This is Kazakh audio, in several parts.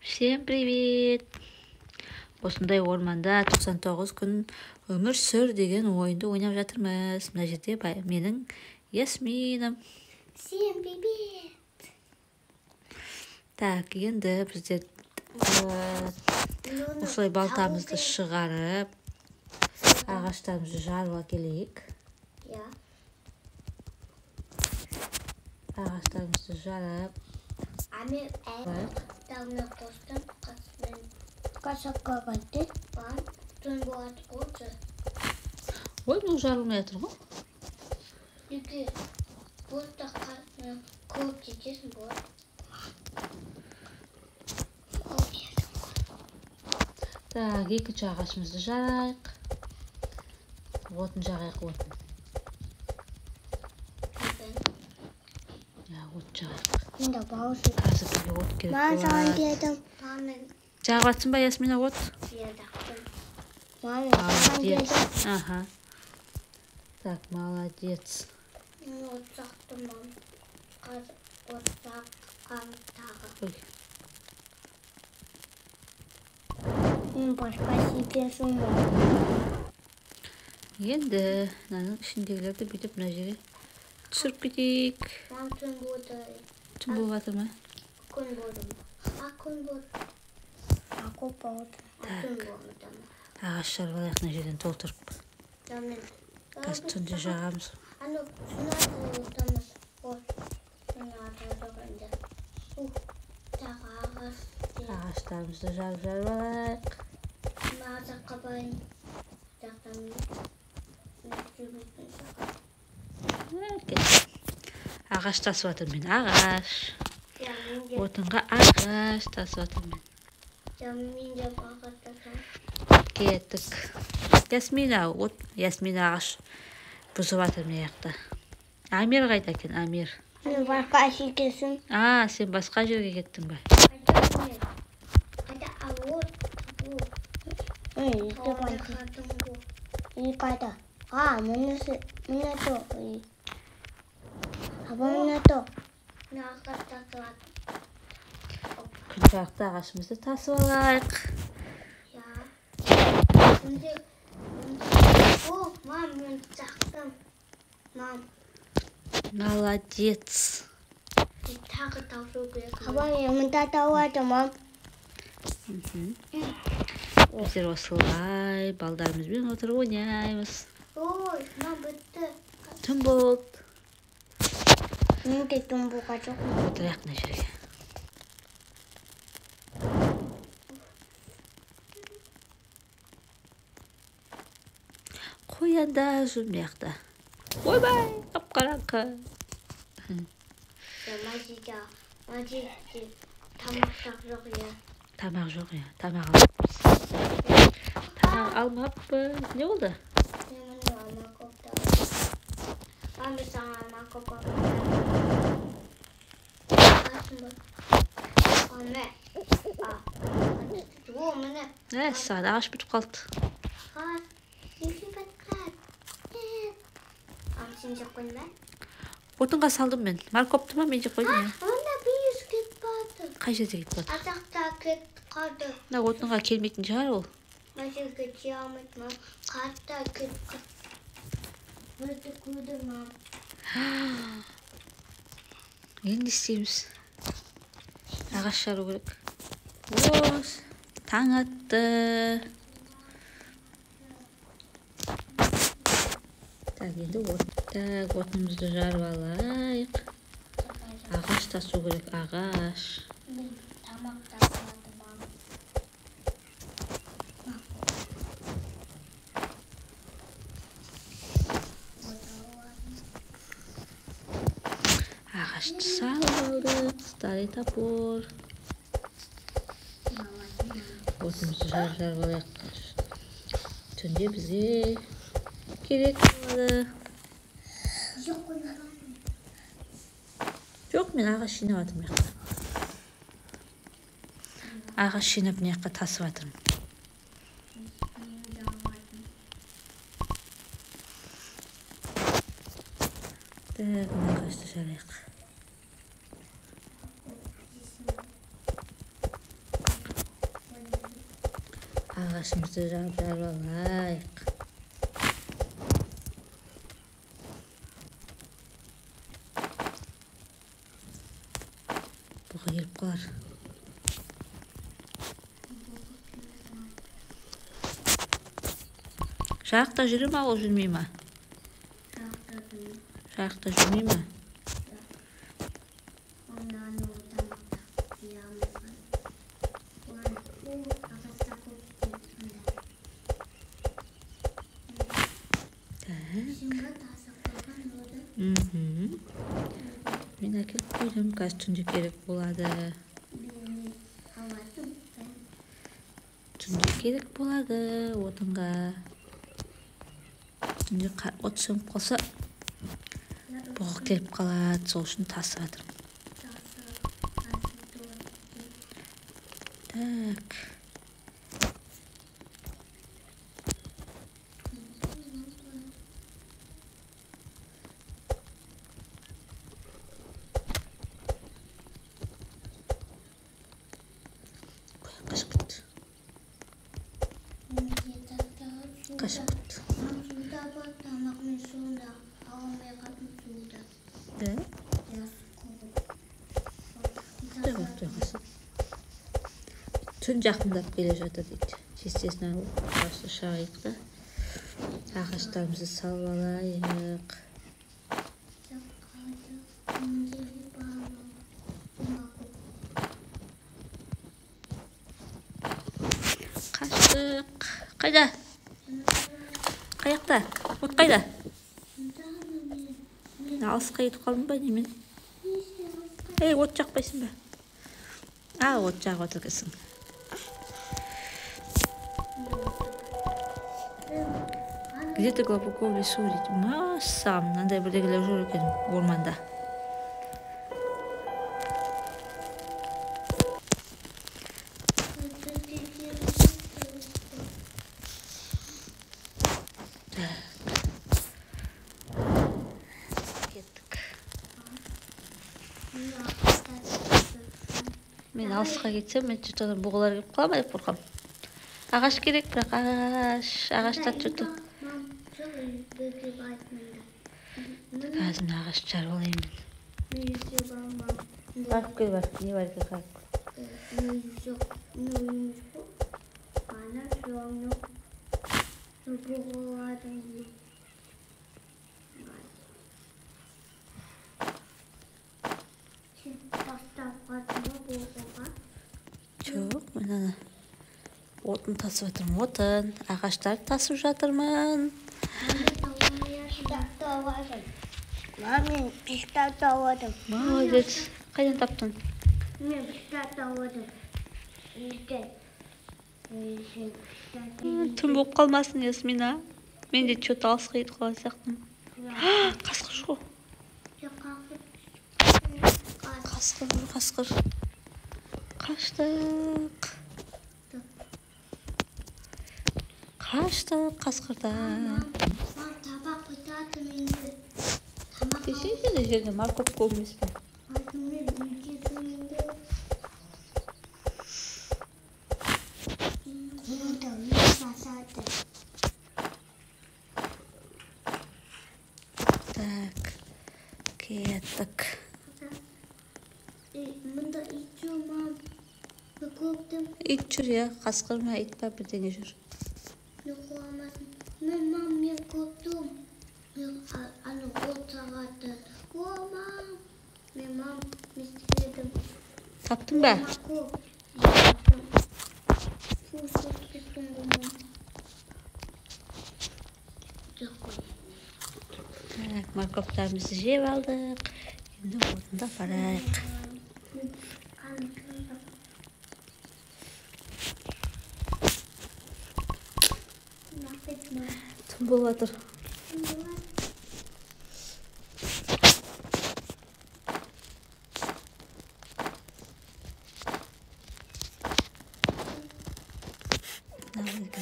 Всем привет! Осындай орманда 99 күн өмір сүр деген ойынды ойнап жатырмыз. Мына жерде менің Ясминым. Всем привет! Так, енді біздер осылай балтамызды шығарып, ағаштарымызды жарып әкелейік. Ағаштарымызды жарып, Давно постам касаққа қайтты. Түн болады ғой. ой, бұл жарылмай жатыр ғой. Үйге просто көп жетесің болады. Так, екінші ағашымызды жарайық. Отын жағайық, отын. От жағайық. Мен де бауызы. Қазір бізге от керек Мен саған болады. дедім. Жағып жатсың ба, Ясмина, от? Молодец. Ага. Так, молодец. Вот жақтым мам. Қазір от жаққан тағы. Ой. Мен басқа сипесің ба? Енді мынаның ішіндегілерді бүйтіп мына жерге түсіріп кетейік. Мам түн болды. Түн болып жатыр ма? Күн болды. Күн болды. Көп болды. Түн болды. Ағаш жарып алайық мына жерден толтырып. Қазір түнде жағамыз. Ағаштарымызды жарып алайық. Ағаш тасып жатыр мен, ағаш. Отынға ағаш тасып жатыр мен. Кеттік. Ясмина ағаш бұзып жатыр мен яқта. Амир қайда екен, Амир? Мен басқа шекесің. Сен басқа жерге кеттің ба? Қайда? Міне то. Міне то. Күн жақты ағашымызды тасып алайық. Мам, мен жақтым. Мам. Молодец. Тағы тауып керек. Мында тауады, мам. Біздер осылай балдарымызбен отырып ойнаймыз. Ой, мам, бітті. Түн болды. Мен де түн болған жоқ. Отырайық мына жерге. Қояндар жүр мына жақта. Ойбай, қап-қараңғы. Мажиде тамақ жоқ, иә. Тамақ жоқ, иә. Тамақ алмаппыз. Тамақ алмаппыз. Не болды? Мен алмақ көп. Мам, біз алмақ көп. Саған ағаш бітіп қалды. Сен жеп қойдың ба? Отынға салдым мен. Морковты ма мен жеп қойдым. Онда бейіз кетіп қалды. Қай жерде кетіп қалды? Атақта кетіп қалды. Отынға келмейтін шығар ол. Мына жерге жей алмайды, мам. Қатта кетіп қалды. Бірді көрдім, мам. Енді істейміз. Ағаш жару керек. Таң атты. Так, енді отынымызды жарып алайық. Ағаш тасу керек, ағаш. Тамақ тасылады, мам. Ағашты салып алдық. Старый топор. Отынымызды жарып алайық. Түнде бізге керек болады. Жоқ, мен ағаш жинап жатырмын мына жақта. Ағаш жинап мына жаққа тасып жатырмын. Так, мына ағашты жарайық. Ағашымызды жарып алайық. Бұға келіп қалар. Жарықта жүрі ма, ол жүрмей ма? Жарықта жүрмей ма? Мен әкеліп қойдым, қазір түнде керек болады. Түнде керек болады отынға. Түнде от сөніп қалса, бұғы келіп қалады, сол үшін тасып жатырмын. Так. Қашып кетті. Қашып кетті. Түн жақындап келе жатыр дейді. Тез-тезінен қарсы шығайық та ағаштарымызды салып алайық. Қаштық. Қайда? Қаяқта? От қайда? Алысқа кетіп қалдың ба немен? Ей, от жақпайсың ба? От жағып отырғысың. Где-то глубоко в лесу дейді. Массам, мынандай бірдеңелер жүр екен орманда. Кеттік. Мен алысқа кетсем, мен жұрттан бұғылар келіп қала ма деп қорқам. Ағаш керек, бірақ ағаштар жүрді. Қазір ағаш жарып алайын мен. Барып кел, барып. Не бар екен қарап кел. Жоқ, мен ана отын тасып жатырмын, отын. Ағаштарды тасып жатырмын. Мен пистат тауадым. Молодец. Қайдан таптың? Мен пистат тауадым. Түн болып қалмасын, Ясмина. Мен де че-то алысқа кетіп қалған сияқтымын. Қасқыр жоқ. Қасқыр. Қаштық қасқырдан. Табақ құтатым енді. Кешен жерде морковка көп емес пе? Так, кеттік. Мұнда ит жүр ма? Көктім. Ит жүр, я, қасқыр ма, ит па, бірдеңе жүр. Мен көктім. Аны от сағаты. Мам, мен істедім. Таптың ба? Так, морковтарымызды жеп алдық. Енді отында барайық. Түн болып жатыр.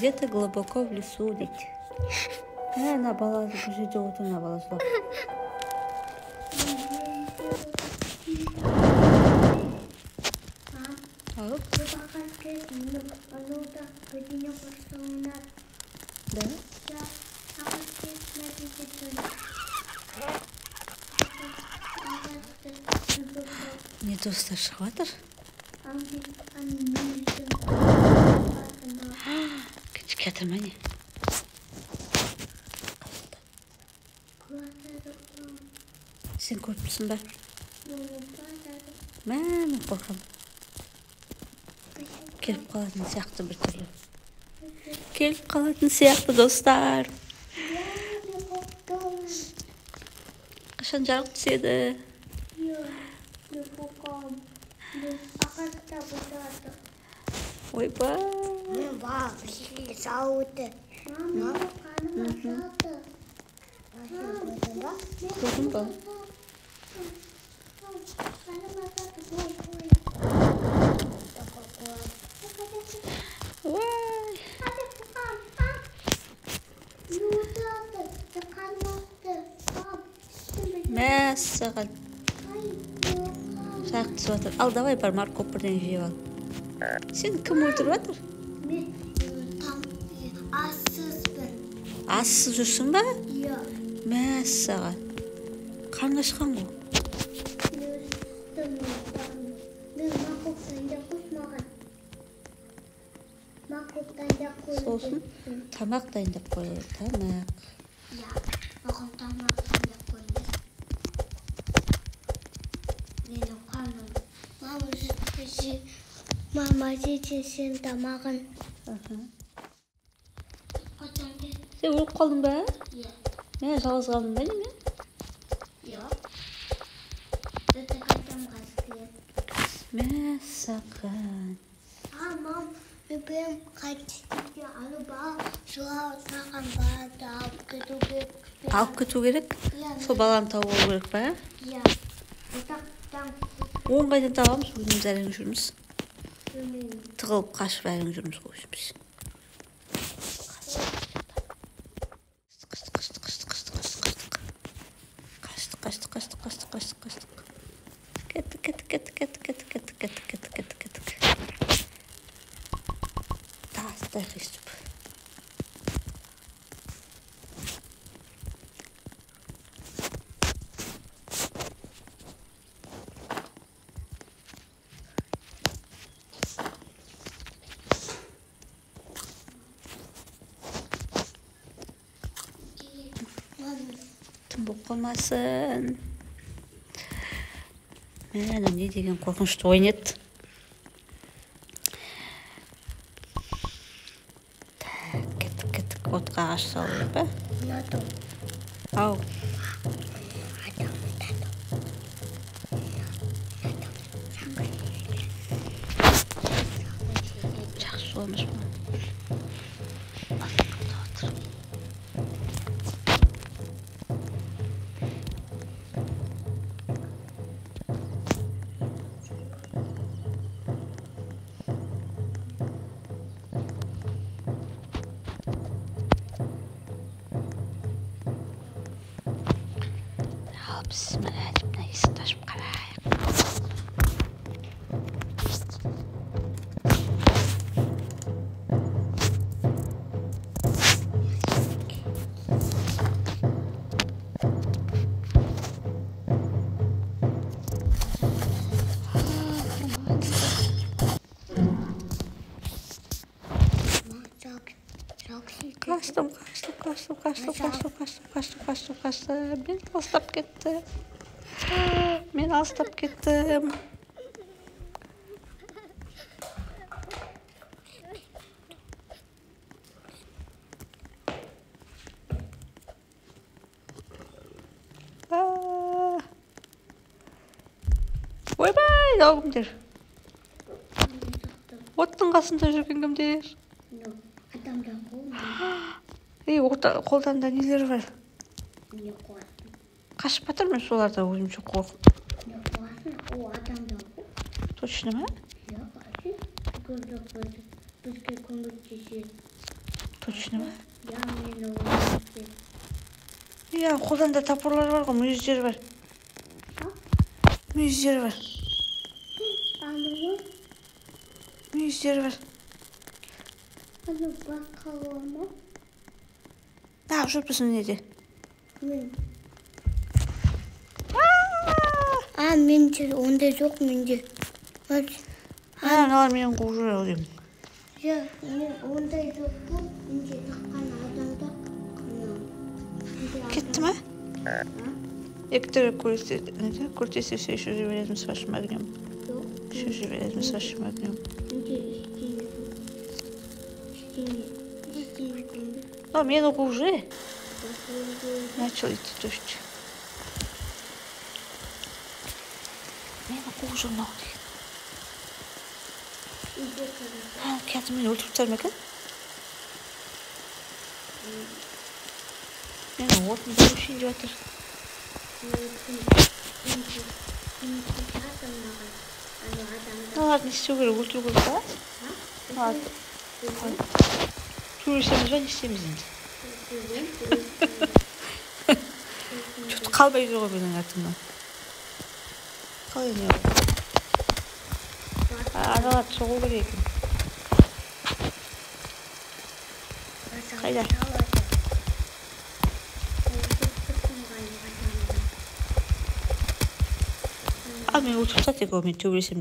Где-то глубоко в лесу дейді. Ана бала бұл жерде отыр, ана бала жылап. Алып. Да? Не достар шығып жатыр. Кетіп жатыр ма не? Сен көріп тұрсың ба? Мен қорқам. Келіп қалатын сияқты бір түрлі. Келіп қалатын сияқты достар. Қашан жарық түседі? Ойбай. Көрдің ба? Ой. Мәссаған. Жарық түсіп жатыр. Ал давай бар морковь бірден жеп ал. Сен кім өлтіріп жатыр? Ассыз жүрсің ба? Мәссаған. Қарның ашқан ғой. Сосын тамақ дайындап қойып, тамақ. Маған тамақ дайындап қойыңыз. Менің қарным. Мама, жейте сен тамағын. Сен өліп қалдың ба? Иә. Мен жалғыз қалдың ба неме? Жоқ. Өте қайтам қазір. Мәссаған. Мам, bebeğim kaçtı araba sulatmagan barda alып кету керек. Алып кету керек? Сол баланы тауып алу керек па? Иә. Отақтан Оң қайдан табамыз? Өзіміз әрең жүрміз. білмеймін. Тығылып қашып әрең жүрміз ғой біз. Қаштық. Кеттік. Тастай қиштып. Тым болып қалмасын. Мен не деген қорқынышты ойнады. Кеттік. Отқа ағаш салу ба? Ау. Жақсы болмыш бұл. Біз мына әдімді есікті ашып қарайық. Қаштым. Мен алыстап кеттім. Ойбай, кімдер? Оттың қасында жүрген кімдер? Адамдар қолдарында нелер бар? не қуасың? Қашып жатырмын соларда өзімше қорқып. Не қуасың? О, адамдар ғой. Точно ма? Иә, қашын. Бізге көмектеседі. Точно ма? Иә, мені өмірде. Иә, қолдарында топорлар бар ғой, мүйіздері бар. Мүйіздері бар. yüzleri var. Onu bakalım mı? Ne şurpasın neydi? Aa, mince. Onda yok mince. Hadi. Ha, ne var benim kuyruğu alayım. Ya, onda yok bu. Mince takkan adamda. Gitti mi? Некоторые куртисы все еще живы рядом с вашим огнем. Yok. Еще живы рядом с вашим огнем. Mince isteyim. А, мне ну уже начал идти дождь. Мне ну уже много. Kendimi yol tutarmak. Yani вот bir şey yatır. Ладно, все, говорю, ультра да? Ладно. Görüşemiz var, istemiz şimdi. Çok kalbayız o benim hayatımdan. Kalın yok. Aralar soğuk oluyor. Haydi. А, мне вот, кстати, говорю, мне ты вылезем,